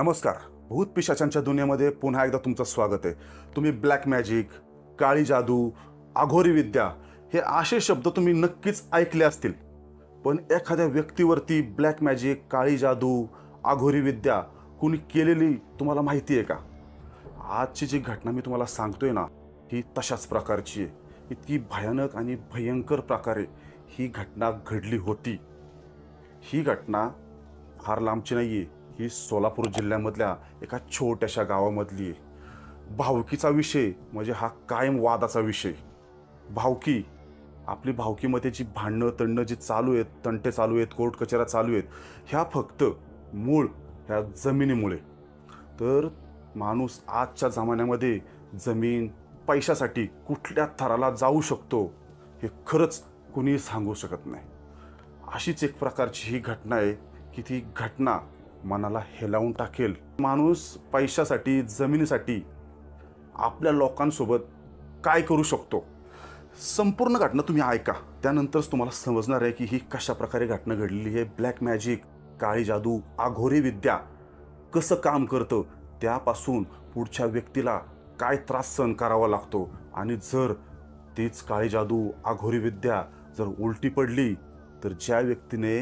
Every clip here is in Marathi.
नमस्कार. भूत पिशाचांच्या दुनियेमध्ये पुन्हा एकदा तुमचं स्वागत आहे. तुम्ही ब्लॅक मॅजिक, काळी जादू, आघोरी विद्या हे असे शब्द तुम्ही नक्कीच ऐकले असतील. पण एखाद्या व्यक्तीवरती ब्लॅक मॅजिक, काळी जादू, आघोरी विद्या कुणी केलेली तुम्हाला माहिती आहे का? आजची जी घटना मी तुम्हाला सांगतोय ना, ही तशाच प्रकारची आहे. इतकी भयानक आणि भयंकर प्रकारे ही घटना घडली होती. ही घटना फार लांबची नाही आहे. ही सोलापूर जिल्ह्यामधल्या एका छोट्याशा गावामधली आहे. भावकीचा विषय म्हणजे हा कायम वादाचा विषय. भावकी, आपली भावकीमध्ये जी भांडणं तंडणं जी चालू आहेत, तंटे चालू आहेत, कोर्ट कचेऱ्या चालू आहेत, ह्या फक्त मूळ ह्या जमिनीमुळे. तर माणूस आजच्या जमान्यामध्ये जमीन पैशासाठी कुठल्या थराला जाऊ शकतो हे खरंच कुणीही सांगू शकत नाही. अशीच एक प्रकारची ही घटना आहे की ती घटना मनाला हेलावून टाकेल. माणूस पैशासाठी, जमिनीसाठी आपल्या लोकांसोबत काय करू शकतो. संपूर्ण घटना तुम्ही ऐका, त्यानंतरच तुम्हाला समजणार आहे की ही कशा प्रकारे घटना घडलेली आहे. ब्लॅक मॅजिक, काळी जादू, आघोरी विद्या कसं काम करतं, त्यापासून पुढच्या व्यक्तीला काय त्रास सहन करावा लागतो, आणि जर तीच काळी जादू, आघोरी विद्या जर उलटी पडली तर ज्या व्यक्तीने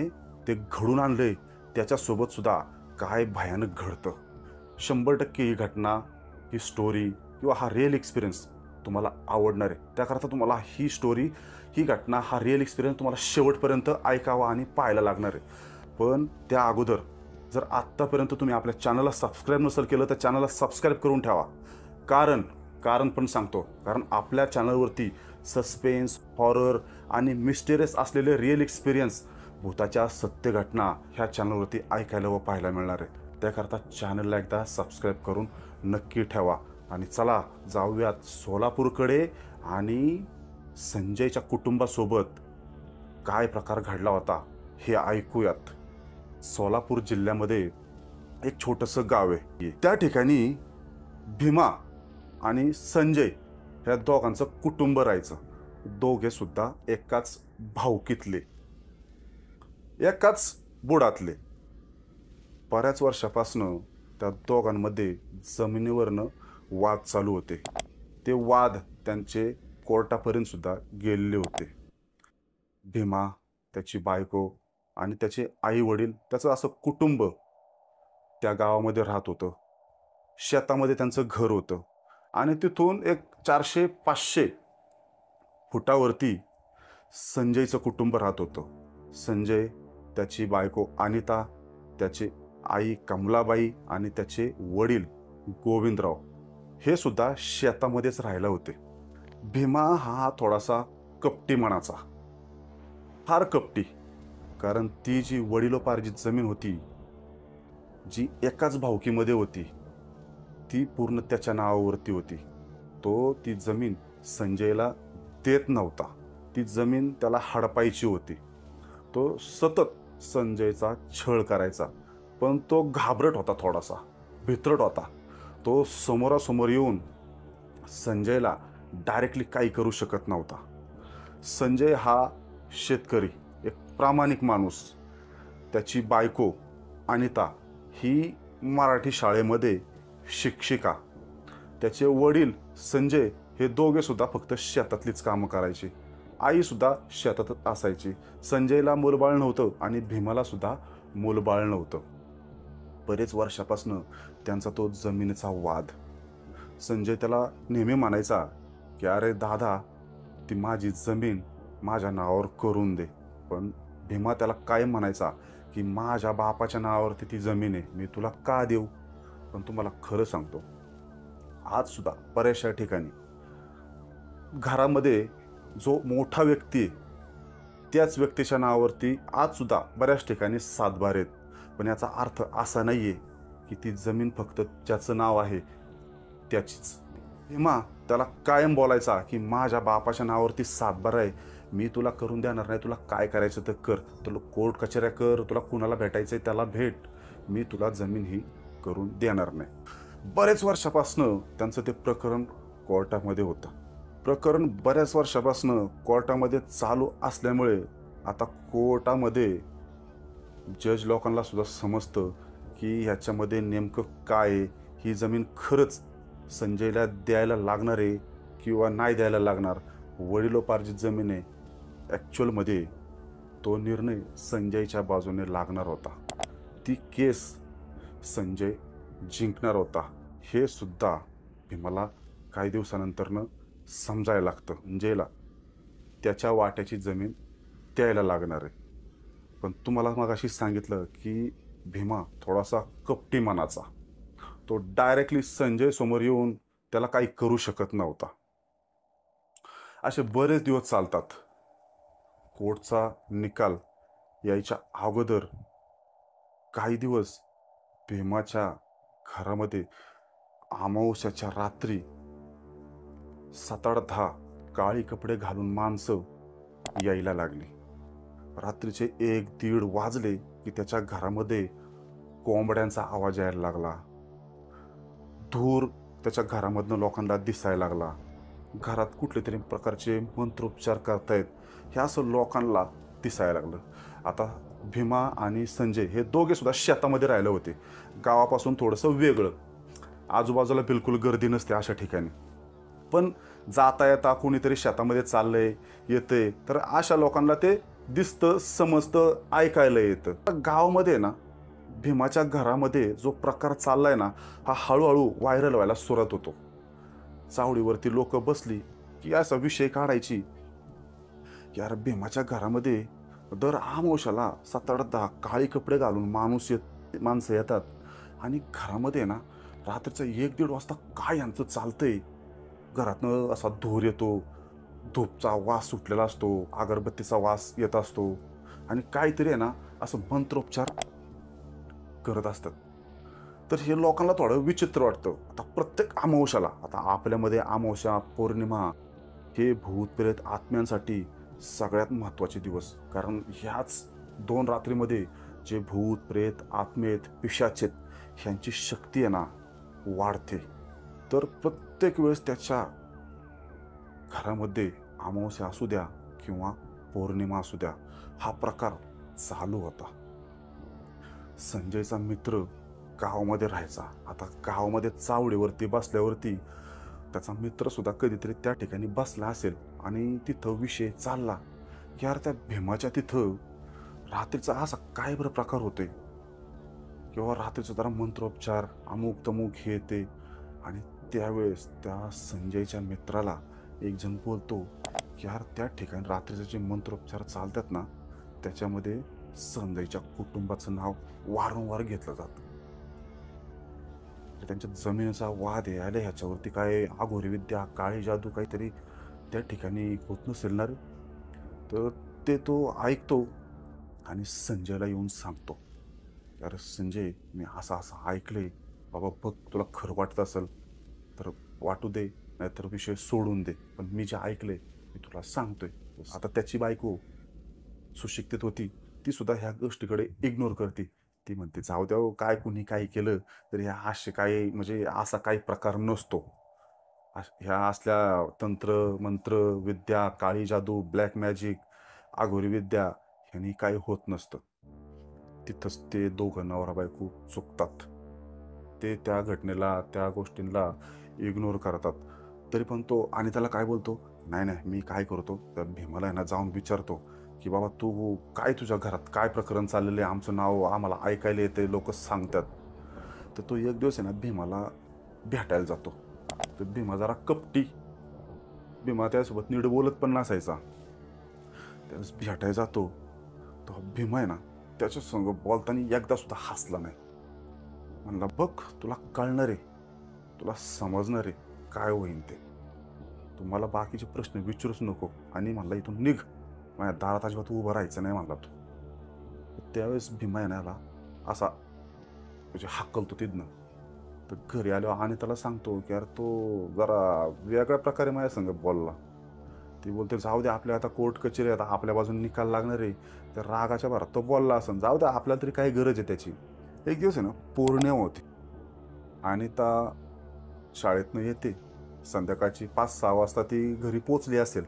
ते घडून आणले त्याच्यासोबत सुद्धा काय भयानक घडतं. 100% ही घटना, ही स्टोरी किंवा हा रिअल एक्सपिरियन्स तुम्हाला आवडणार आहे. त्याकरता तुम्हाला ही स्टोरी, ही घटना, हा रिअल एक्सपिरियन्स तुम्हाला शेवटपर्यंत ऐकावा आणि पाहायला लागणार आहे. पण त्या अगोदर जर आत्तापर्यंत तुम्ही आपल्या चॅनलला सबस्क्राईब नसेल केलं तर चॅनलला सबस्क्राईब करून ठेवा. कारण पण सांगतो, कारण आपल्या चॅनलवरती सस्पेन्स, हॉरर आणि मिस्टेरियस असलेले रिअल एक्सपिरियन्स, भूताच्या सत्य घटना ह्या चॅनलवरती ऐकायला व पाहायला मिळणार आहे. त्याकरता चॅनलला एकदा सबस्क्राईब करून नक्की ठेवा. आणि चला जाऊयात सोलापूरकडे आणि संजयच्या कुटुंबासोबत काय प्रकार घडला होता हे ऐकूयात. सोलापूर जिल्ह्यामध्ये एक छोटंसं गाव आहे. त्या ठिकाणी भीमा आणि संजय ह्या दोघांचं कुटुंब राहायचं. दोघे सुद्धा एकाच भावकीतले, एकाच बुडातले. बऱ्याच वर्षापासनं त्या दोघांमध्ये जमिनीवरनं वाद चालू होते. ते वाद त्यांचे कोर्टापर्यंत सुद्धा गेलेले होते. भीमा, त्याची बायको आणि त्याचे आई वडील, त्याचं असं कुटुंब त्या गावामध्ये राहत होतं. शेतामध्ये त्यांचं घर होतं आणि तिथून एक 400-500 फुटावरती संजयचं कुटुंब राहत होतं. संजय, त्याची बायको अनिता, त्याची आई कमलाबाई आणि त्याचे वडील गोविंदराव हे सुद्धा शेतामध्येच राहिला होते. भीमा हा थोडासा कपटी मनाचा, फार कपटी. कारण ती जी वडिलोपार्जित जमीन होती, जी एकाच भावकीमध्ये होती, ती पूर्ण त्याच्या नावावरती होती. तो ती जमीन संजयला देत नव्हता. ती जमीन त्याला हडपायची होती. तो सतत संजयचा छळ करायचा, पण तो घाबरट होता, थोडासा भित्रट होता. तो समोरासमोर येऊन संजयला डायरेक्टली काही करू शकत नव्हता. संजय हा शेतकरी, एक प्रामाणिक माणूस. त्याची बायको अनिता ही मराठी शाळेमध्ये शिक्षिका. त्याचे वडील संजय हे दोघे सुद्धा फक्त शेतातलीच कामं करायचे. आई सुद्धा शेतातच असायची. संजयला मूलबाळ नव्हतं आणि भीमाला सुद्धा मूलबाळ नव्हतं. बरेच वर्षापासून त्यांचा तो जमिनीचा वाद. संजय त्याला नेहमी म्हणायचा की अरे दादा, ती माझी जमीन माझ्या नावावर करून दे. पण भीमा त्याला कायम म्हणायचा की माझ्या बापाच्या नावावरती ती जमीन आहे, मी तुला का देऊ. पण तुम्हाला खरं सांगतो, आज सुद्धा बऱ्याचशा ठिकाणी घरामध्ये जो मोठा व्यक्ती आहे त्याच व्यक्तीच्या नावावरती आज सुद्धा बऱ्याच ठिकाणी सातबार आहेत. पण याचा अर्थ असा नाही आहे की ती जमीन फक्त ज्याचं नाव आहे त्याचीच. भीमा त्याला कायम बोलायचा की माझ्या बापाच्या नावावरती सातबार आहे, मी तुला करून देणार नाही. तुला काय करायचं तर कर, तुला कोर्ट कचेऱ्या कर, तुला कुणाला भेटायचं आहे त्याला भेट, मी तुला जमीन ही करून देणार नाही. बरेच वर्षापासनं त्यांचं ते प्रकरण कोर्टामध्ये होतं. प्रकरण बऱ्याच वर्षापासनं कोर्टामध्ये चालू असल्यामुळे आता कोर्टामध्ये जज लोकांना सुद्धा समजतं की ह्याच्यामध्ये नेमकं काय आहे, ही जमीन खरंच संजयला द्यायला लागणार आहे किंवा नाही द्यायला लागणार, वडिलोपार्जित जमीन आहे. ॲक्च्युअलमध्ये तो निर्णय संजयच्या बाजूने लागणार होता. ती केस संजय जिंकणार होता. हे सुद्धा भीमाला काही दिवसानंतरनं समजायला लागतं. संजयला त्याच्या वाट्याची जमीन द्यायला लागणार आहे. पण तुम्हाला मगाशी सांगितलं की भीमा थोडासा कपटी मनाचा. तो डायरेक्टली संजय समोर येऊन त्याला काही करू शकत नव्हता. असे बरेच दिवस चालतात. कोर्टचा निकाल यायच्या अगोदर काही दिवस भीमाच्या घरामध्ये अमावस्याच्या रात्री 7-8-10 काळी कपडे घालून माणसं यायला लागली. रात्रीचे 1-1:30 वाजले की त्याच्या घरामध्ये कोंबड्यांचा आवाज यायला लागला. धूर त्याच्या घरामधनं लोकांना दिसायला लागला. घरात कुठले तरी प्रकारचे मंत्रोपचार करतायत हे असं लोकांना दिसायला लागलं. आता भीमा आणि संजय हे दोघे सुद्धा शेतामध्ये राहिले होते. गावापासून थोडंसं वेगळं, आजूबाजूला बिलकुल गर्दी नसते अशा ठिकाणी. पण जाता येता कोणीतरी शेतामध्ये चाललंय येतंय तर अशा लोकांना ते दिसतं, समजतं, ऐकायला येतं. गावामध्ये ना भीमाच्या घरामध्ये जो प्रकार चाललाय ना हा हळूहळू व्हायरल व्हायला सुरुवात होतो. चावडीवरती लोक बसली की असा विषय काढायची की यार भीमाच्या घरामध्ये दर अमावस्याला 7-8-10 काळी कपडे घालून माणसं येतात आणि घरामध्ये ना रात्रीचं 1-1:30 वाजता काय यांचं चालतंय. घरातनं असा धूर येतो, धूपचा वास सुटलेला असतो, अगरबत्तीचा वास येत असतो आणि काहीतरी आहे ना असं मंत्रोपचार करत असतात. तर हे लोकांना थोडं विचित्र वाटतं. आता प्रत्येक अमावस्याला, आता आपल्यामध्ये अमावस्या पौर्णिमा हे भूतप्रेत आत्म्यांसाठी सगळ्यात महत्त्वाचे दिवस. कारण ह्याच 2 रात्रीमध्ये जे भूत प्रेत आत्मेत पिशाचेत ह्यांची शक्ती आहे ना वाढते. तर प्रत्येक वेळेस त्याच्या घरामध्ये अमावस्या असू द्या किंवा पौर्णिमा असू द्या हा प्रकार चालू होता. संजयचा मित्र गावामध्ये राहायचा. आता गावामध्ये चावडीवरती बसल्यावरती त्याचा मित्रसुद्धा कधीतरी त्या ठिकाणी बसला असेल आणि तिथं विषय चालला की यार त्या भीमाच्या तिथं रात्रीचा असा काय बरं प्रकार होतोय किंवा रात्रीचा जरा मंत्रोपचार अमुक तमुक हे येते. आणि त्यावेळेस त्या संजयच्या मित्राला एक जण बोलतो की यार त्या ठिकाणी रात्रीचे जे मंत्रोपचार चालतात ना त्याच्यामध्ये संजयच्या कुटुंबाचं नाव वारंवार घेतलं जातं. त्यांच्या जमिनीचा वाद आहे आले ह्याच्यावरती काय अघोरी विद्या काळी जादू काहीतरी त्या ठिकाणी होत नसेल ना रे. तर ते तो ऐकतो आणि संजयला येऊन सांगतो, यार संजय मी असं असं ऐकलंय बाबा, बघ तुला खरं वाटत असेल तर वाटू दे नाहीतर विषय सोडून दे, पण मी जे ऐकलंय मी तुला सांगतोय. आता त्याची बायको सुशिक्षित होती, ती सुद्धा ह्या गोष्टीकडे इग्नोर करते. ती म्हणते जाऊ द्या काय कुणी काही केलं तरी ह्या असे काही म्हणजे असा काही प्रकार नसतो. ह्या असल्या तंत्र मंत्र विद्या काळी जादू ब्लॅक मॅजिक आघोरी विद्या ह्यांनी काही होत नसतं. तिथंच ते दोघं नवरा बायको चुकतात. ते त्या घटनेला त्या गोष्टींना इग्नोर करतात. तरी पण तो आणि त्याला काय बोलतो, नाही नाही मी काय करतो त्या भीमाला यांना जाऊन विचारतो की बाबा तू काय तुझ्या घरात काय प्रकरण चाललेलं आहे, आमचं नाव आम्हाला ऐकायला येते लोक सांगतात. तर तो एक दिवस आहे ना भीमाला भेटायला जातो. तर भीमा जरा कपटी, भीमा त्यासोबत नीट बोलत पण नसायचा. त्यावेळेस भेटायला जातो तो भीमा आहे ना त्याच्या संग बोलताना एकदा सुद्धा हसला नाही. म्हणला बघ तुला कळणार आहे, तुला समजणार आहे काय होईन ते, तुम्हाला बाकीचे प्रश्न विचारूच नको आणि म्हणला इथून निघ, माझ्या दारात अजिबात उभं राहायचं नाही म्हणला तो. त्यावेळेस भीमा येण्याला असा म्हणजे हाकलतो तिथनं. तर घरी आलो आणि त्याला सांगतो की यार तो जरा वेगळ्या प्रकारे माझ्या संग बोलला. ती बोलते जाऊ दे आपल्या आता कोर्ट कचेरी आता आपल्या बाजूने निकाल लागणार आहे. तर रागाच्या भरात तो बोलला असं, जाऊ दे आपल्याला तरी काही गरज आहे त्याची. एक दिवस आहे ना पौर्णिमा होती आणि त्या शाळेतनं येते संध्याकाळची 5-6 वाजता ती घरी पोचली असेल.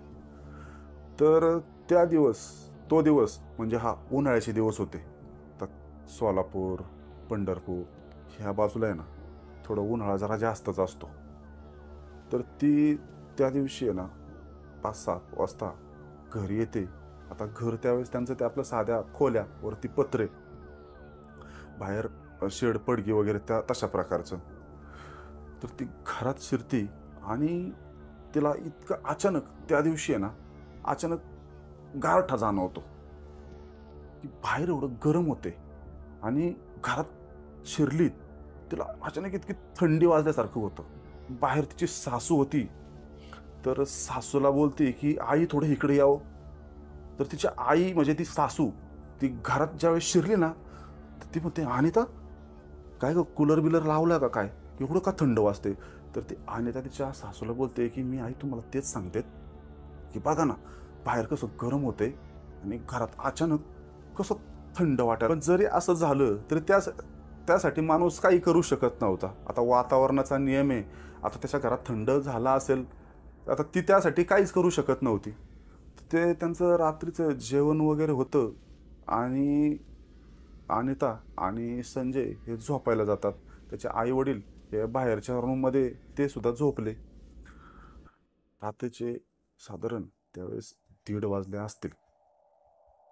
तर तो दिवस म्हणजे हा उन्हाळ्याचे दिवस होते. तर सोलापूर पंढरपूर ह्या बाजूला आहे ना थोडं उन्हाळा जरा जास्तच असतो. तर ती त्या दिवशी आहे ना 5-6 वाजता घरी येते. आता घर त्यावेळेस त्यांचं ते आपलं साध्या खोल्या वरती पत्रे, बाहेर शेड पडगी वगैरे त्या तशा प्रकारचं. तर ती घरात शिरते आणि तिला इतकं अचानक त्या दिवशी आहे ना अचानक गारठा जाणवतो, की बाहेर एवढं गरम होते आणि घरात शिरली तिला अचानक इतकी थंडी वाजल्यासारखं होतं. बाहेर तिची सासू होती, तर सासूला बोलते की आई थोडं इकडे यावं. तर तिच्या आई म्हणजे ती सासू ती घरात ज्यावेळेस शिरली ना तर ती म्हणते, अनिता काय ग कूलर बिलर लावला का काय, एवढं का थंड वाजते. तर ती अनिता तिच्या सासूला बोलते की मी आई तुम्हाला तेच सांगते की बघा ना बाहेर कसं गरम होते आणि घरात अचानक कसं थंड वाटायला. पण जरी असं झालं तरी त्यासाठी माणूस काही करू शकत नव्हता. आता वातावरणाचा नियम आहे, आता त्याच्या घरात थंड झाला असेल आता ती त्यासाठी काहीच करू शकत नव्हती. ते त्यांचं रात्रीचं जेवण वगैरे होतं आणि अनिता आणि संजय हे झोपायला जातात. त्याचे आई वडील हे बाहेरच्या रूममध्ये ते सुद्धा झोपले. रात्रीचे साधारण त्यावेळेस 1:30 वाजले असतील.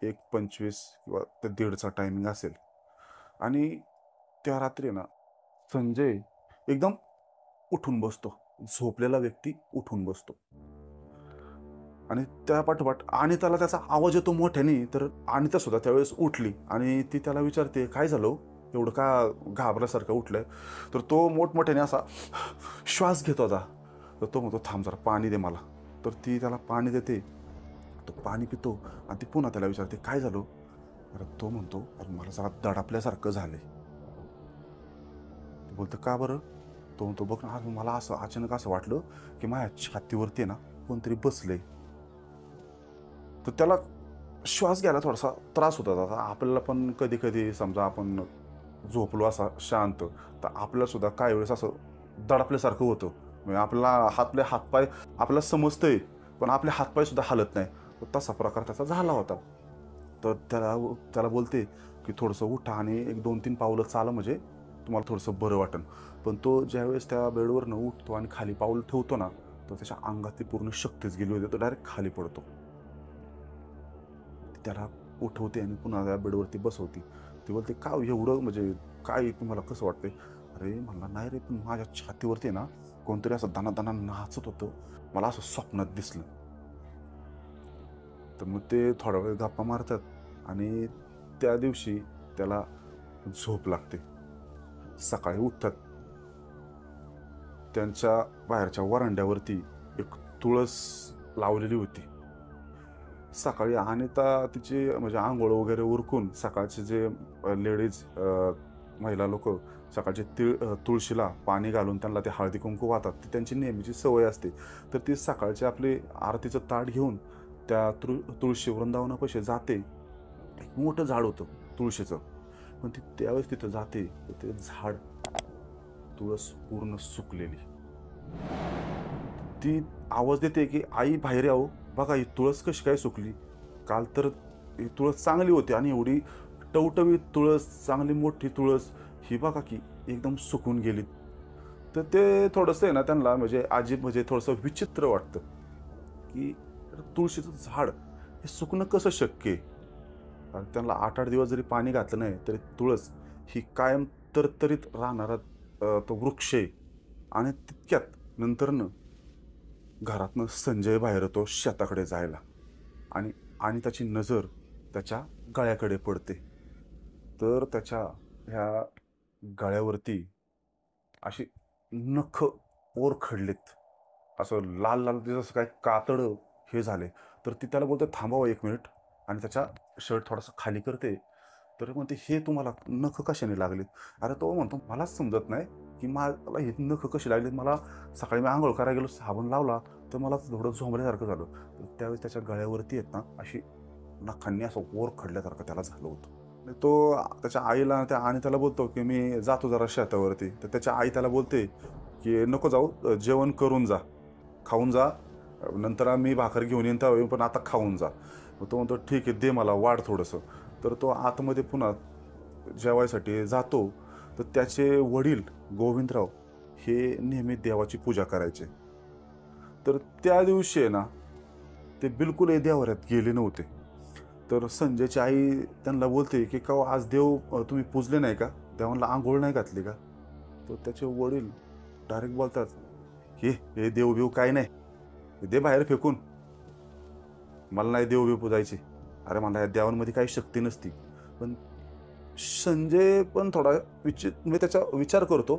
1:25 किंवा ते 1:30चा टायमिंग असेल. आणि त्या रात्री ना संजय एकदम उठून बसतो. झोपलेला व्यक्ती उठून बसतो आणि त्या पाठोपाठ अनिताला त्याचा आवाज येतो मोठ्याने. तर अनिता सुद्धा त्यावेळेस उठली आणि ती त्याला विचारते काय झालं एवढं का घाबरल्यासारखं उठलंय. तर तो मोठमोठ्याने असा श्वास घेत होता. तर तो म्हणतो थांब जरा पाणी दे मला. तर ती त्याला पाणी देते. तो पाणी पितो आणि ती पुन्हा त्याला विचारते काय झालं. तर तो म्हणतो अरे मला जरा दडापल्यासारखं झालंय. तो बोलतो का बरं. तो म्हणतो बघ ना मला असं अचानक असं वाटलं की माझ्या छातीवरती ना कोणतरी बसलंय. तर त्याला श्वास घ्यायला थोडासा त्रास होता. आता आपल्याला पण कधी कधी समजा आपण झोपलो असा शांत तर आपल्याला सुद्धा काही वेळेस असं दडपल्यासारखं होतं. म्हणजे आपले हातपाय आपल्याला समजतंय पण आपले हातपाय सुद्धा हालत नाही. तसा प्रकार त्याचा झाला होता. तर त्याला बोलते की थोडंसं उठा आणि 1-2-3 पावलं चाला म्हणजे तुम्हाला थोडंसं बरं वाटेल. पण तो ज्यावेळेस त्या बेडवरनं उठतो आणि खाली पाऊल ठेवतो ना तर त्याच्या अंगातली पूर्ण शक्तीच गेली होती. तो डायरेक्ट खाली पडतो. त्याला उठवते आणि पुन्हा त्या बेडवरती बसवते. ती बोलते का एवढं म्हणजे काय तुम्हाला कसं वाटतंय. अरे म्हणला नाही रे पण माझ्या छातीवरती ना कोणतरी असं दणादणा नाचत होतं. मला असं स्वप्नात दिसलं. तर मग ते थोडा वेळ गप्पा मारतात आणि त्या दिवशी त्याला झोप लागते. सकाळी उठतात. त्यांच्या बाहेरच्या वरांड्यावरती एक तुळस लावलेली होती. सकाळी अनिता तिची म्हणजे आंघोळ वगैरे उरकून सकाळचे जे लेडीज महिला लोक सकाळचे तुळशीला पाणी घालून त्यांना ते हळदी कुंकू वाहतात. ती त्यांची नेहमीची सवय असते. तर ती सकाळचे आपले आरतीचं ताट घेऊन त्या तुळशी वृंदावनापाशी जाते. एक मोठं झाड होतं तुळशीचं. पण ती त्यावेळेस तिथं जाते तर ते झाड तुळस पूर्ण सुकलेली. ती आवाज देते की आई बाहेर यावं बघा ही तुळस कशी काय सुकली. काल तर ही तुळस चांगली होती आणि एवढी टवटवीत तुळस चांगली मोठी तुळस ही बघा की एकदम सुकून गेली. तर ते थोडंसं आहे ना त्यांना म्हणजे अजीब म्हणजे थोडंसं विचित्र वाटतं की तुळशीचं झाड हे सुकणं कसं शक्य आहे. कारण त्यांना 8-8 दिवस जरी पाणी घातलं नाही तरी तुळस ही कायम तरतरीत राहणारा तो वृक्ष आहे. आणि तितक्यात नंतरनं घरातनं संजय बाहेर येतो शेताकडे जायला आणि त्याची नजर त्याच्या गळ्याकडे पडते. तर त्याच्या ह्या गळ्यावरती अशी नख ओरखडलेत. असं लाल लाल जसं काय कातडं हे झाले. तर ती त्याला बोलते थांबावं 1 मिनिट आणि त्याचा शर्ट थोडासा खाली करते. तर म्हणते हे तुम्हाला नख कशाने लागलेत. अरे तो म्हणतो मलाच समजत नाही की मला हे नख कशी लागलेत. मला सकाळी मी आंघोळ करायला गेलो साबण लावला तर मला थोडं झोंबल्यासारखं झालं. तर त्यावेळेस त्याच्या गळ्यावरती आहेत ना अशी नखांनी असं ओर खडल्यासारखं त्याला झालं होतं. तो त्याच्या आईला आणि त्याला बोलतो की मी जातो जरा शेतावरती. तर त्याच्या आई त्याला बोलते की नको जाऊ जेवण करून जा खाऊन जा नंतर आम्ही भाकर घेऊन येईन त्यावेळी पण आता खाऊन जा. तो म्हणतो ठीक आहे दे मला वाढ थोडंसं. तर तो आतमध्ये पुन्हा जेवायसाठी जातो तर त्याचे वडील गोविंदराव हे नेहमी देवाची पूजा करायचे. तर त्या दिवशी आहे ना, ते बिलकुलही देवाऱ्यात गेले नव्हते. तर संजयची आई त्यांना बोलते की का हो, आज देव तुम्ही पूजले नाही का? देवांना आंघोळ नाही घातली का? तर त्याचे वडील डायरेक्ट बोलतात, हे हे देव बिव काय नाही, हे दे बाहेर फेकून, मला नाही देव बिव पूजायची. अरे मला या देवांमध्ये काही शक्ती नसती. पण संजय पण थोडा म्हणजे त्याचा विचार करतो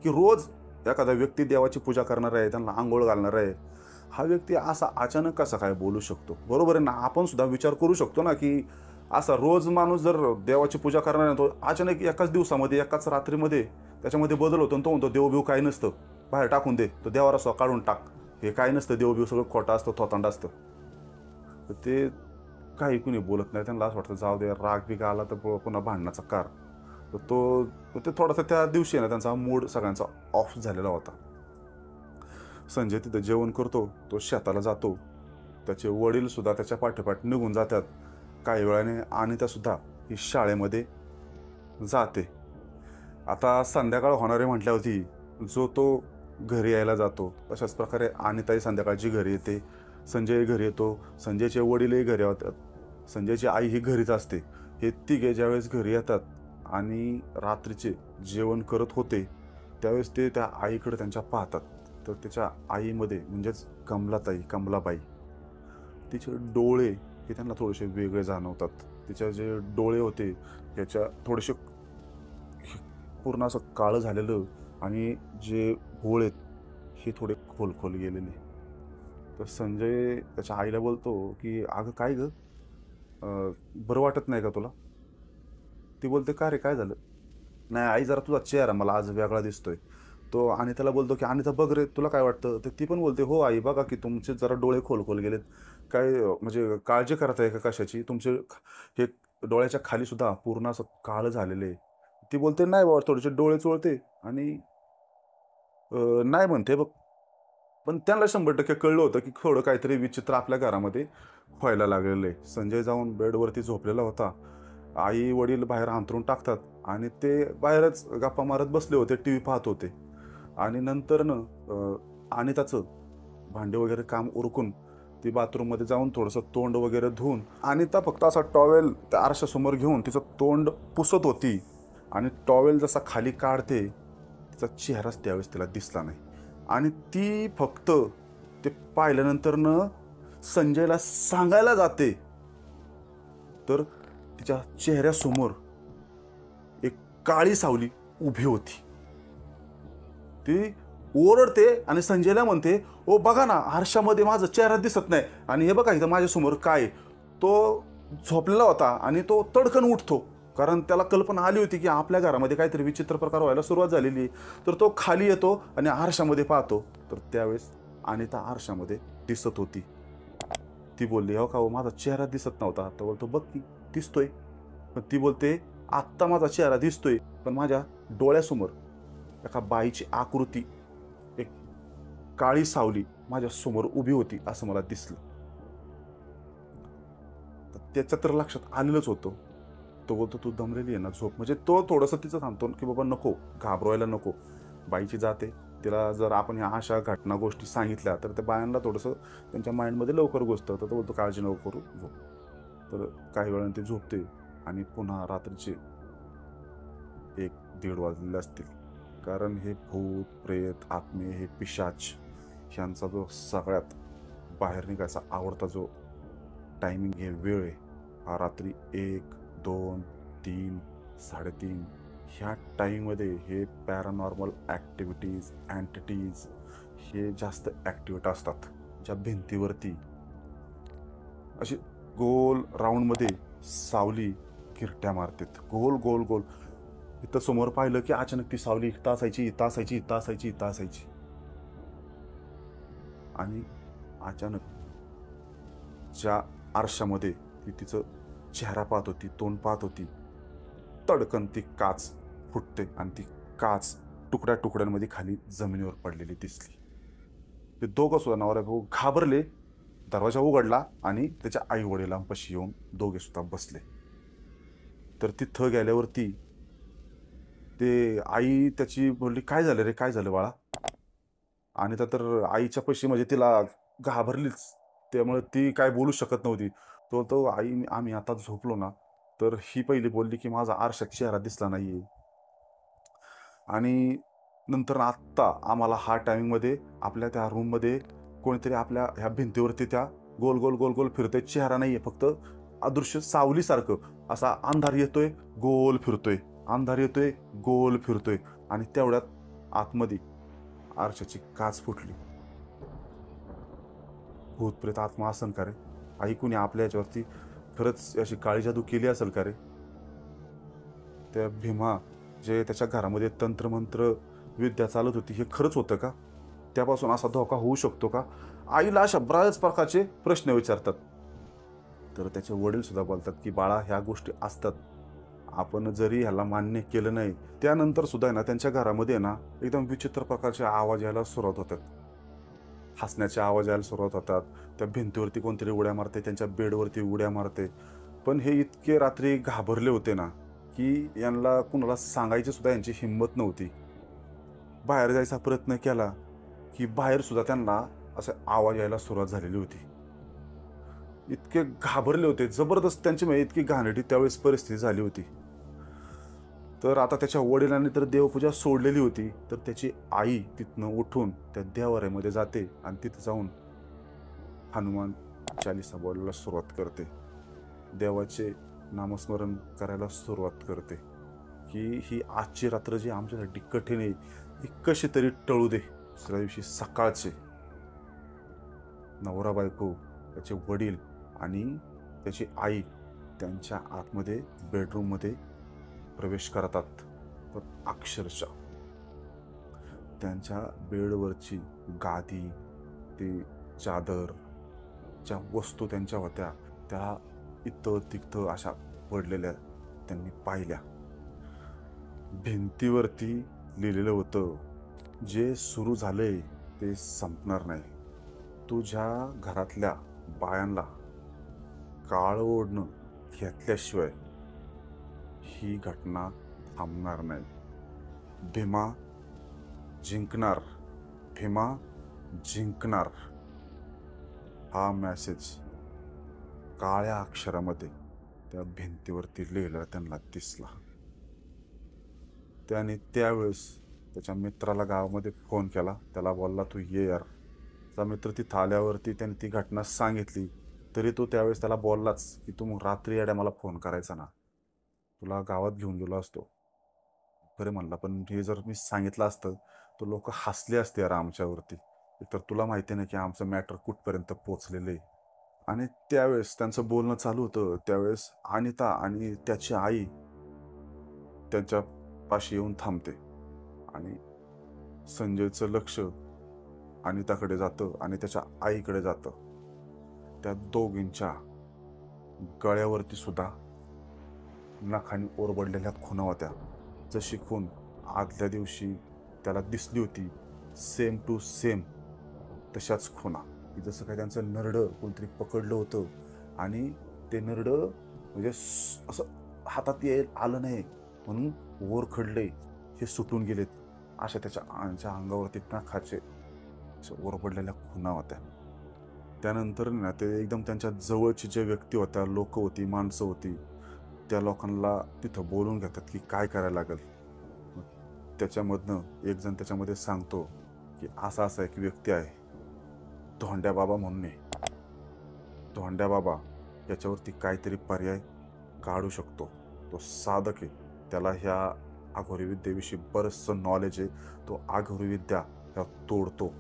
की रोज एखादा व्यक्ती देवाची पूजा करणार आहे, त्यांना आंघोळ घालणार आहे, हा व्यक्ती असा अचानक कसा काय बोलू शकतो? बरोबर आहे ना? आपण सुद्धा विचार करू शकतो ना की असा रोज माणूस जर देवाची पूजा करणार आहे, तो अचानक एकाच दिवसामध्ये एकाच रात्रीमध्ये त्याच्यामध्ये बदल होतो आणि तो म्हणतो देवबिव काही नसतं, बाहेर टाकून दे, तो देवारा स्व काढून टाक, हे काय नसतं, देवबिव सगळं खोटं असतं, थोतांड असतं. तर ते काही कुणी बोलत नाही. त्यांना असं वाटतं जाऊ दे, राग बिग आला तर पुन्हा भांडणाचा कार. तर ते थोडासा त्या दिवशी ना त्यांचा मूड सगळ्यांचा ऑफ झालेला होता. संजय तिथं जेवण करतो, तो शेताला जातो. त्याचे वडील सुद्धा त्याच्या पाठोपाठ निघून जातात. काही वेळाने अनिता सुद्धा ही शाळेमध्ये जाते. आता संध्याकाळ होणारे म्हटल्यावरती जो तो घरी यायला जातो, तशाच प्रकारे अनिताही संध्याकाळची घरी येते. संजय घरी येतो. संजयचे वडीलही घरी येतात. संजयची आई ही घरीच असते. हे तिघे ज्यावेळेस घरी येतात आणि रात्रीचे जेवण करत होते, त्यावेळेस ते त्या आईकडे त्यांच्या पाहतात. तर त्याच्या आईमध्ये म्हणजेच कमलाबाई, तिचे डोळे हे त्यांना थोडेसे वेगळे जाणवतात. तिचे जे डोळे होते त्याच्या थोडेसे पूर्ण असं काळं झालेलं आणि जे भोळ आहेत हे थोडे खोल गेलेले. तर संजय त्याच्या आईला बोलतो की अगं काय ग, बरं वाटत नाही का तुला? ती बोलते का रे, काय झालं? नाही आई, जरा तुझा चेहरा मला आज वेगळा दिसतोय. तो अनिताला बोलतो की अनिता बघ रे, तुला काय वाटतं? तर ती पण बोलते हो आई, बघा की तुमचे जरा डोळे खोल गेलेत. काय म्हणजे काळजी करत आहे का कशाची? तुमचे हे डोळ्याच्या खाली सुद्धा पूर्ण असं काळं झालेलं आहे. ती बोलते नाही बाबा, थोडेसे डोळे चोळते आणि नाही म्हणते बघ. पण त्यांना 100% कळलं होतं की थोडं काहीतरी विचित्र आपल्या घरामध्ये व्हायला लागलेलं आहे. संजय जाऊन बेडवरती झोपलेला होता. आई वडील बाहेर अंथरून टाकतात आणि ते बाहेरच गप्पा मारत बसले होते, टी व्ही पाहत होते. आणि नंतरनं अनिताचं भांडे वगैरे काम उरकून ती बाथरूममध्ये जाऊन थोडंसं तोंड वगैरे धुवून अनिता फक्त असा टॉवेल त्या आरशासमोर घेऊन तिचं तोंड पुसत होती. आणि टॉवेल जसा खाली काढते, तिचा चेहराच त्यावेळेस तिला दिसला नाही. आणि ती फक्त ते पाहिल्यानंतरनं संजयला सांगायला जाते, तर तिच्या चेहऱ्यासमोर एक काळी सावली उभी होती. ती ओरडते आणि संजयला म्हणते, ओ बघा ना, आरशामध्ये माझा चेहरा दिसत नाही आणि हे बघा इथं माझ्यासमोर काय. तो झोपलेला होता आणि तो तडकन उठतो, कारण त्याला कल्पना आली होती की आपल्या घरामध्ये काहीतरी विचित्र प्रकार व्हायला सुरुवात झालेली. तर तो खाली येतो आणि आरशामध्ये पाहतो, तर त्यावेळेस अनिता आरशामध्ये दिसत होती. ती बोलली हो का हो, माझा चेहरा दिसत नव्हता. तर बोलतो बघ की दिसतोय. पण ती बोलते आत्ता माझा चेहरा दिसतोय, पण माझ्या डोळ्यासमोर एका बाईची आकृती, एक काळी सावली माझ्या समोर उभी होती असं मला दिसलं. तर त्याच्या तर लक्षात आलेलंच होतं. तो बोलतो तू दमलेली आहे ना, झोप. म्हणजे तो थोडंसं तिचं थांबतो की बाबा नको घाबरवायला नको. बाईची जाते, तिला जर आपण ह्या अशा घटना गोष्टी सांगितल्या तर त्या बायांना थोडंसं त्यांच्या माइंडमध्ये लवकर घुसतं. तर तो बोलतो काळजी नको करू, झोप. तर काही वेळाने ती झोपते आणि पुन्हा रात्रीचे 1-1:30 वाजलेले असतील. कारण हे भूत प्रेत आत्मे, हे पिशाच, ह्यांचा जो सगळ्यात बाहेर निघायचा आवडता जो टायमिंग, हे वेळ आहे, हा रात्री 1, 2, 3, 3:30 ह्या टाईममध्ये हे पॅरानॉर्मल ॲक्टिव्हिटीज, एंटिटीज हे जास्त ॲक्टिव्हेट असतात. ज्या भिंतीवरती अशी गोल राऊंडमध्ये सावली किरट्या मारतात, गोल गोल गोल. इथं समोर पाहिलं की अचानक ती सावली इथं असायची, इथं असायची, इथं असायची, इथं असायची. आणि अचानक ज्या आरशामध्ये ती तिचं चेहरा पाहत होती, तोंड पाहत होती, तडकन ती काच फुटते आणि ती काच तुकड्या तुकड्यांमध्ये खाली जमिनीवर पडलेली दिसली. ते दोघं सुद्धा नवरा भाऊ घाबरले. दरवाजा उघडला आणि त्याच्या आई वडिलांपाशी येऊन दोघे सुद्धा बसले. तर तिथं गेल्यावरती ते आई त्याची बोलली, काय झालं रे, काय झालं बाळा? आणि तर आईच्या पाशी म्हणजे तिला घाबरलीच. त्यामुळे ती काय बोलू शकत नव्हती. तो आई आम्ही आता झोपलो ना, तर ही पहिली बोलली, की माझा आरशात चेहरा दिसला नाहीये. आणि नंतर आत्ता आम्हाला हा टायमिंगमध्ये आपल्या त्या रूममध्ये कोणीतरी आपल्या ह्या भिंतीवरती त्या गोल, गोल, गोल, गोल फिरतोय. चेहरा नाहीये, फक्त अदृश्य सावलीसारखं असा अंधार येतोय, गोल फिरतोय, अंधार येतोय, गोल फिरतोय. आणि तेवढ्यात आतमध्ये आरशाची काच फुटली. भूतप्रेत आत्मा असन का रे? आई कुणी आपल्या याच्यावरती खरंच अशी काळी जादू केली असेल का रे? त्या भीमा जे त्याच्या घरामध्ये तंत्रमंत्र विद्या चालत होती, हे खरंच होतं का? त्यापासून असा धोका होऊ शकतो का? आईला अशा बऱ्याच प्रकारचे प्रश्न विचारतात. तर त्याचे वडील सुद्धा बोलतात, की बाळा, ह्या गोष्टी असतात. आपण जरी ह्याला मान्य केलं नाही, त्यानंतर सुद्धा आहे ना, त्यांच्या घरामध्ये आहे ना, एकदम विचित्र प्रकारचे आवाज यायला सुरुवात होतात. हसण्याचे आवाज यायला सुरुवात होतात. त्या भिंतीवरती कोणतरी उड्या मारते, त्यांच्या बेडवरती उड्या मारते. पण हे इतके रात्री घाबरले होते ना, की यांना कुणाला सांगायची सुद्धा यांची हिंमत नव्हती. बाहेर जायचा प्रयत्न केला, की बाहेर सुद्धा त्यांना असे आवाज यायला सुरुवात झालेली होती. इतके घाबरले होते, जबरदस्त त्यांची म्हणजे इतकी घाणेरडी त्यावेळेस परिस्थिती झाली होती. तर आता त्याच्या वडिलांनी तर देवपूजा सोडलेली होती, तर त्याची आई तिथनं उठून त्या देवाऱ्यामध्ये जाते आणि तिथं जाऊन हनुमान चालीसा बोलायला सुरुवात करते. देवाचे नामस्मरण करायला सुरुवात करते, की ही आजची रात्र जी आमच्यासाठी कठीण आहे, ही कशी तरी टळू दे. दुसऱ्या दिवशी सकाळचे नवरा बायको, त्याचे वडील आणि त्याची आई त्यांच्या आतमध्ये बेडरूममध्ये प्रवेश करतात. तर अक्षरशः त्यांच्या बेडवरची गादी, ती चादर, ज्या वस्तू त्यांच्या होत्या, त्या इथं तिथं अशा पडलेल्या त्यांनी पाहिल्या. भिंतीवरती लिहिलेलं होतं, जे सुरू झालंय ते संपणार नाही. तुझ्या घरातल्या बायांना काळं ओढणं घेतल्याशिवाय ही घटना थांबणार नाही. भीमा जिंकणार, भीमा जिंकणार. हा मेसेज काळ्या अक्षरामध्ये त्या भिंतीवरती लिहिलेला त्यांना दिसला. त्याने त्यावेळेस त्याच्या मित्राला गावामध्ये फोन केला. त्याला बोलला, तू ये यार. त्याचा मित्र तिथं आल्यावरती त्याने ती घटना सांगितली. तरी तो त्यावेळेस त्याला बोललाच, की तू मग रात्री येड्या मला फोन करायचा ना, तुला गावात घेऊन गेलो असतो. बरं म्हणला, पण हे जर मी सांगितलं असतं तर लोक हसले असते यार आमच्यावरती. तर तुला माहिती नाही की आमचं मॅटर कुठपर्यंत पोचलेलं आहे. आणि त्यावेळेस त्यांचं बोलणं चालू होतं. त्यावेळेस अनिता आणि त्याची आई त्यांच्या पाशी येऊन थांबते आणि संजयचं लक्ष अनिताकडे जातं आणि त्याच्या आईकडे जातं. त्या दोघींच्या गळ्यावरती सुद्धा नखाने ओरबडलेल्या खुणा होत्या. जशी खून आदल्या दिवशी त्याला दिसली होती, सेम टू सेम तशाच खुणा. की जसं काय त्यांचं नरडं कोणतरी पकडलं होतं आणि ते नरडं म्हणजे असं हातात आलं नाही म्हणून वर खडले, हे सुटून गेलेत, अशा त्याच्या अंगावरती नखाचे ओरबडलेल्या खुणा होत्या. त्यानंतर ना ते एकदम त्यांच्या जवळची जे व्यक्ती होत्या, लोक होती, माणसं होती, त्या लोकांना तिथं बोलून घेतात की काय करायला लागेल. त्याच्यामधनं एक जण त्याच्यामध्ये सांगतो की असा असा एक व्यक्ती आहे, धोंड्या बाबा म्हणून आहे. धोंड्या बाबा याच्यावरती काहीतरी पर्याय काढू शकतो. तो साधक आहे, त्याला ह्या आघोरी विद्येविषयी बरंचसं नॉलेज आहे. तो आघोरी विद्या ह्या तोडतो.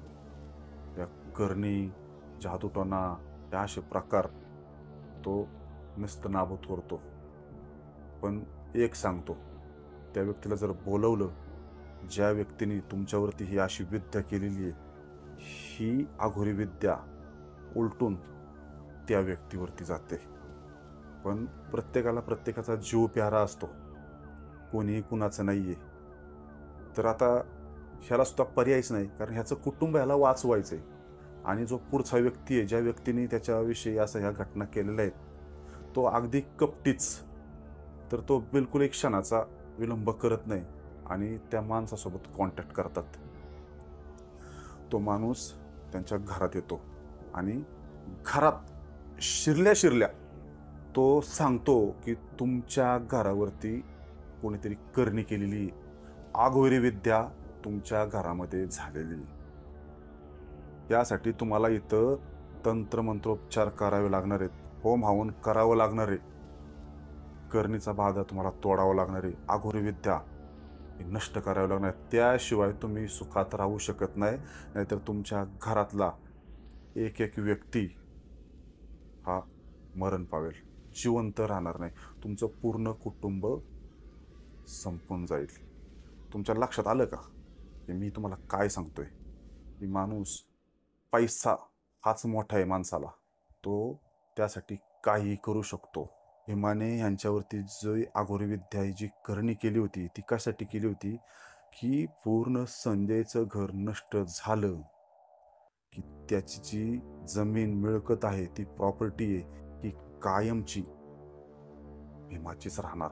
या करणी, जादूटोना या असे प्रकार तो निस्तनाबूत करतो. पण एक सांगतो, त्या व्यक्तीला जर बोलवलं, ज्या व्यक्तीने तुमच्यावरती ही अशी विद्या केलेली आहे, ही आघोरी विद्या उलटून त्या व्यक्तीवरती जाते. पण प्रत्येकाला प्रत्येकाचा जीव प्यारा असतो, कोणीही कुणाचं नाहीये. तर आता ह्याला सुद्धा पर्यायच नाही, कारण ह्याचं कुटुंब ह्याला वाचवायचंय. आणि जो पुढचा व्यक्ती आहे, ज्या व्यक्तीने त्याच्याविषयी असं ह्या घटना केलेल्या आहेत, तो अगदी कपटीच. तर तो बिलकुल एक क्षणाचा विलंब करत नाही आणि त्या माणसासोबत कॉन्टॅक्ट करतात. तो माणूस त्यांच्या घरात येतो आणि घरात शिरल्या शिरल्या तो सांगतो की तुमच्या घरावरती कोणीतरी करणी केलेली, आघोरी विद्या तुमच्या घरामध्ये झालेली. यासाठी तुम्हाला इथं तंत्रमंत्रोपचार करावे लागणार आहेत, होम हवन करावं लागणार आहे, करणीचा बाधा तुम्हाला तोडावा लागणार आहे, आघोरी विद्या नष्ट करावी लागणार. त्याशिवाय तुम्ही सुखात राहू शकत नाही. नाहीतर तुमच्या घरातला एक एक व्यक्ती हा मरण पावेल, जिवंत राहणार नाही. तुमचं पूर्ण कुटुंब संपून जाईल. तुमच्या लक्षात आलं का की मी तुम्हाला काय सांगतोय? की माणूस, पैसा हाच मोठा आहे माणसाला, तो त्यासाठी काही करू शकतो. भीमाने यांच्यावरती जो आघोरी विद्या जी करणी केली होती ती कशासाठी केली होती? की पूर्ण संजयचं घर नष्ट झालं की त्याची जी जमीन मिळकत आहे, ती प्रॉपर्टी आहे, ही कायमची भीमाचीच राहणार.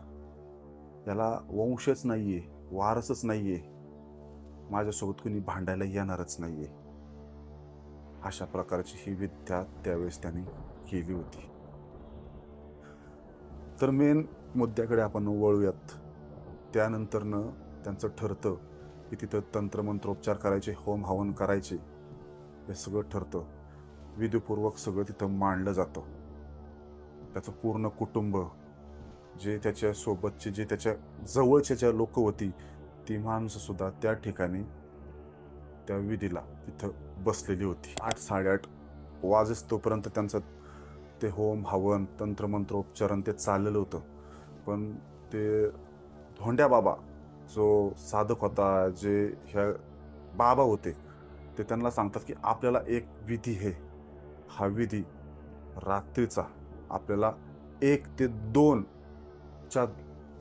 याला वंशच नाहीये, वारसच नाहीये, माझ्यासोबत कुणी भांडायला येणारच नाहीये. अशा प्रकारची ही विद्या त्यावेळेस त्यांनी केली होती. तर मेन मुद्द्याकडे आपण वळूयात. त्यानंतरनं त्यांचं ठरतं की तिथं तंत्रमंत्रोपचार करायचे, होम हवन करायचे. हे सगळं ठरतं, विधीपूर्वक सगळं तिथं मांडलं जातं. त्याचं पूर्ण कुटुंब, जे त्याच्या सोबतचे, जे त्याच्या जवळचे ज्या लोक होती, ती माणसं सुद्धा त्या ठिकाणी त्या विधीला तिथं बसलेली होती. 8-8:30 वाजेस तोपर्यंत त्यांचं ते होम हवन, तंत्रमंत्रोपचारण ते चाललेलं होतं. पण ते धोंड्या बाबा जो साधक होता, जे ह्या बाबा होते, ते त्यांना सांगतात की आपल्याला एक विधी आहे, हा विधी रात्रीचा आपल्याला 1 ते 2 च्या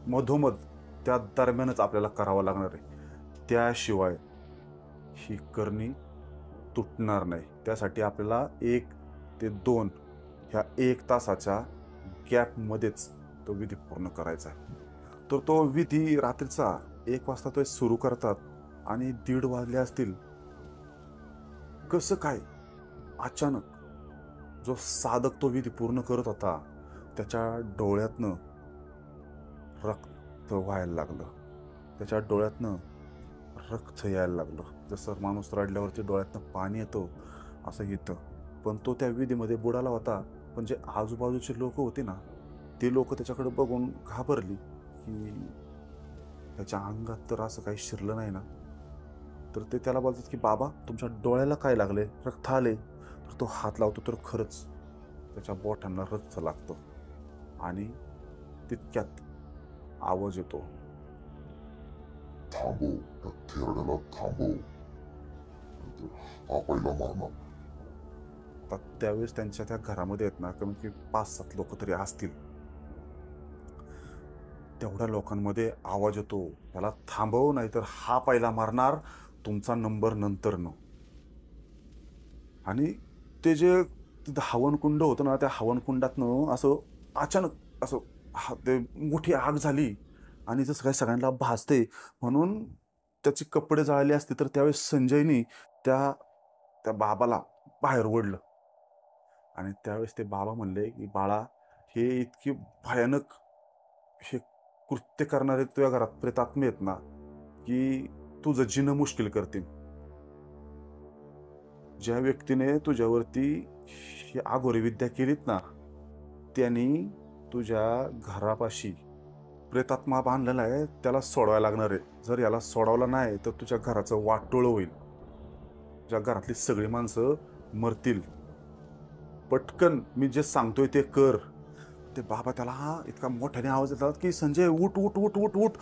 मधोमध, त्या दरम्यानच आपल्याला करावा लागणार आहे. त्याशिवाय ही करणी तुटणार नाही. त्यासाठी आपल्याला 1 ते 2 ह्या 1 तासाच्या गॅपमध्येच तो विधी पूर्ण करायचा आहे. तर तो विधी रात्रीचा 1 वाजता तो सुरू करतात आणि 1:30 वाजले असतील. कसं काय अचानक जो साधक तो विधी पूर्ण करत होता, त्याच्या डोळ्यातनं रक्त व्हायला लागलं, त्याच्या डोळ्यातनं रक्त यायला लागलं. जसं माणूस रडल्यावरती डोळ्यातनं पाणी येतो, असं येतं. पण तो त्या विधीमध्ये बुडाला होता. पण जे आजूबाजूचे लोक होते ना, ते लोक त्याच्याकडे बघून घाबरली की त्याच्या अंगात तर असं काही शिरलं नाही ना. तर ते त्याला बोलतात की बाबा, तुमच्या डोळ्याला काय लागले, रक्त आले. तर तो हात लावतो, तर खरंच त्याच्या बोटांना रक्त लागतं आणि तितक्यात आवाज येतो, थांबव, त्या थेरड्याला थांबव, हा पहिला मारणार. तर त्यावेळेस त्यांच्या त्या घरामध्ये आहेत ना, कमीत कमी 5-7 लोक तरी असतील. तेवढ्या लोकांमध्ये आवाज येतो, त्याला थांबव, नाहीतर हा पहिला मारणार, तुमचा नंबर नंतर न. आणि ते जे तिथं हवनकुंड होतं ना, त्या हवनकुंडातनं असं अचानक असं ते मोठी आग झाली आणि जसं काय सगळ्यांना भासते, म्हणून त्याचे कपडे जळाले असते. तर त्यावेळेस संजयनी त्या त्या बाबाला बाहेर ओढलं आणि त्यावेळेस ते बाबा म्हणले की बाळा, हे इतकी भयानक हे कृत्य करणारे तुझ्या घरात प्रेतात्मे आहेत ना, की तुझं जिणं मुश्किल करतील. ज्या व्यक्तीने तुझ्यावरती ही आघोरी विद्या केलीत ना, त्यांनी तुझ्या घरापाशी प्रेतात्मा बांधलेला आहे, त्याला सोडवायला लागणार आहे. जर याला सोडवलं नाही तर तुझ्या घराचं वाटोळं होईल, तुझ्या घरातली सगळी माणसं मरतील. पटकन मी जे सांगतोय ते कर. ते बाबा त्याला इतका मोठ्याने आवाज देतात की संजय, उठ उठ उठ उठ उठ.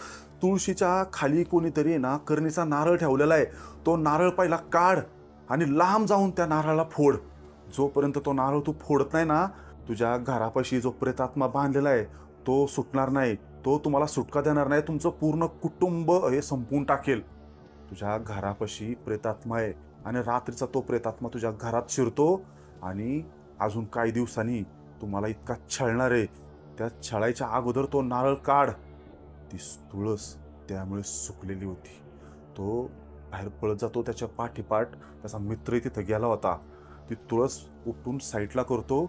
तुळशीच्या खाली कोणीतरी ना करणीचा नारळ ठेवलेला आहे, तो नारळ पहिला काढ आणि लांब जाऊन त्या नारळाला फोड. जोपर्यंत तो नारळ तू फोडत नाही ना, तुझ्या घरापाशी जो प्रेतात्मा बांधलेला आहे तो सुटणार नाही, तो तुम्हाला सुटका देणार नाही, तुमचं पूर्ण कुटुंब हे संपवून टाकेल. तुझ्या घरापाशी प्रेतात्मा आहे आणि रात्रीचा तो प्रेतात्मा तुझ्या घरात शिरतो आणि अजून काही दिवसांनी तुम्हाला इतका छळणार आहे. त्या छळायच्या अगोदर तो नारळ काढ, ती तुळस त्यामुळे सुकलेली होती. तो बाहेर पळत जातो, त्याच्या पाठीपाठ त्याचा मित्रही तिथं गेला होता. ती तुळस उठून साईडला करतो,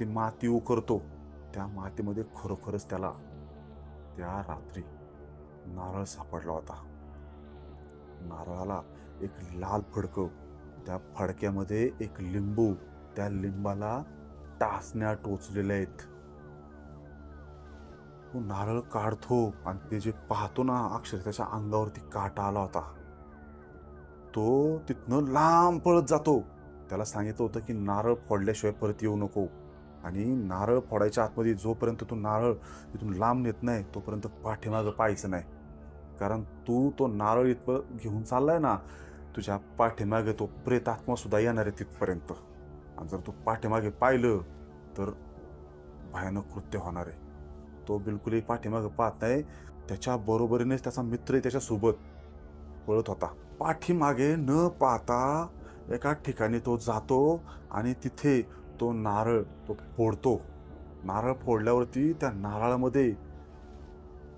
ती माती उकरतो. त्या मातीमध्ये खरोखरच त्याला त्या रात्री नारळ सापडला होता. नारळाला एक लाल फडकं, त्या फडक्यामध्ये एक लिंबू, त्या लिंबाला टाचण्या टोचलेल्या आहेत. तो नारळ काढतो आणि ते जे पाहतो ना, अक्षर त्याच्या अंगावरती काटा आला होता. तो तिथनं लांब पळत जातो. त्याला सांगितलं होतं की नारळ फोडल्याशिवाय परत येऊ नको, आणि नारळ फोडायच्या आतमध्ये जोपर्यंत तू नारळ तिथून लांब नेत नाही तोपर्यंत पाठीमागं पाहायचं नाही. कारण तू तो नारळ इथं घेऊन चाललाय ना, तुझ्या पाठीमागे तो प्रेतात्मा सुद्धा येणार आहे तिथपर्यंत. आणि जर तू पाठीमागे पाहिलं तर भयानक कृत्य होणार आहे. तो बिलकुलही पाठीमागे पाहत नाही. त्याच्या बरोबरीनेच त्याचा मित्रही त्याच्यासोबत पळत होता. पाठीमागे न पाहता एका ठिकाणी तो जातो आणि तिथे तो नारळ तो फोडतो. नारळ फोडल्यावरती त्या नारळामध्ये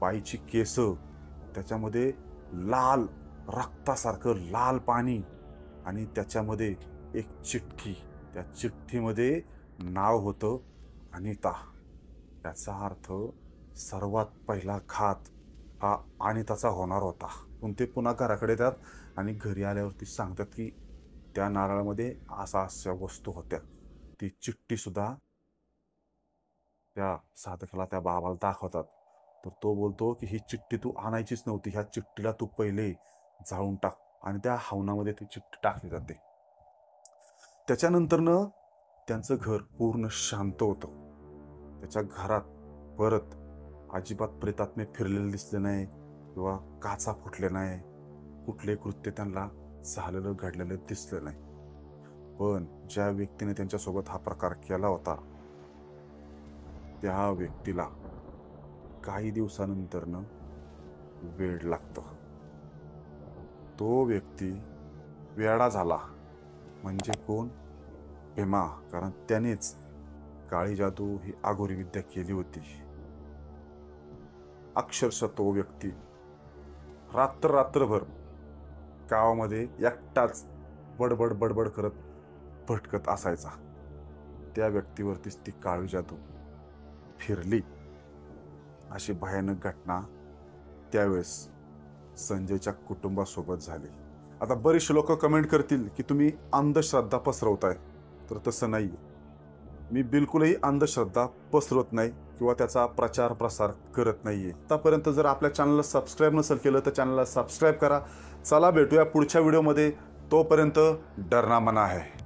बाईची केस, त्याच्यामध्ये लाल रक्तासारखं लाल पाणी, आणि त्याच्यामध्ये एक चिठ्ठी. त्या चिठ्ठीमध्ये नाव होतं अनिता. याचा अर्थ सर्वात पहिला घात हा अनिताचा होणार होता. पण ते पुन्हा घराकडे येतात आणि घरी आल्यावरती सांगतात की त्या नारळामध्ये अशा वस्तू होत्या. ती चिठ्ठी सुद्धा त्या साधकाला, त्या बाबाला दाखवतात. तर तो बोलतो की ही चिठ्ठी तू आणायचीच नव्हती, ह्या चिठ्ठीला तू पहिले जाळून टाक. आणि त्या हवनामध्ये ती चिठ्ठी टाकली जाते. त्याच्यानंतरनं त्यांचं घर पूर्ण शांत होतं. त्याच्या घरात परत अजिबात प्रेतात्मे फिरलेले दिसले नाही किंवा काचा फुटले नाही. कुठले कृत्य त्यांना झालेलं घडलेलं दिसलं नाही. पण ज्या व्यक्तीने त्यांच्यासोबत हा प्रकार केला होता त्या व्यक्तीला काही दिवसानंतरनं वेड लागतं. तो व्यक्ती वेडा झाला. म्हणजे कोण? भीमा. कारण त्यानेच काळी जादू ही आगोरी विद्या केली होती. अक्षरशः तो व्यक्ती रात्रभर गावामध्ये एकटाच बडबड बडबड करत भटकत असायचा. त्या व्यक्तीवरतीच ती काळी जादू फिरली. अशी भयानक घटना त्यावेळेस संजयच्या कुटुंबासोबत झाली. आता बरेचसे लोक कमेंट करतील की तुम्ही अंधश्रद्धा पसरवताय. तर तसं नाही. मी बिलकुलही अंधश्रद्धा पसरवत नाही किंवा त्याचा प्रचार प्रसार करत नाहीये. आतापर्यंत जर आपल्या चॅनलला सबस्क्राईब नसेल केलं तर चॅनलला सबस्क्राईब करा. चला भेटूया पुढच्या व्हिडिओमध्ये. तोपर्यंत डरना मना है.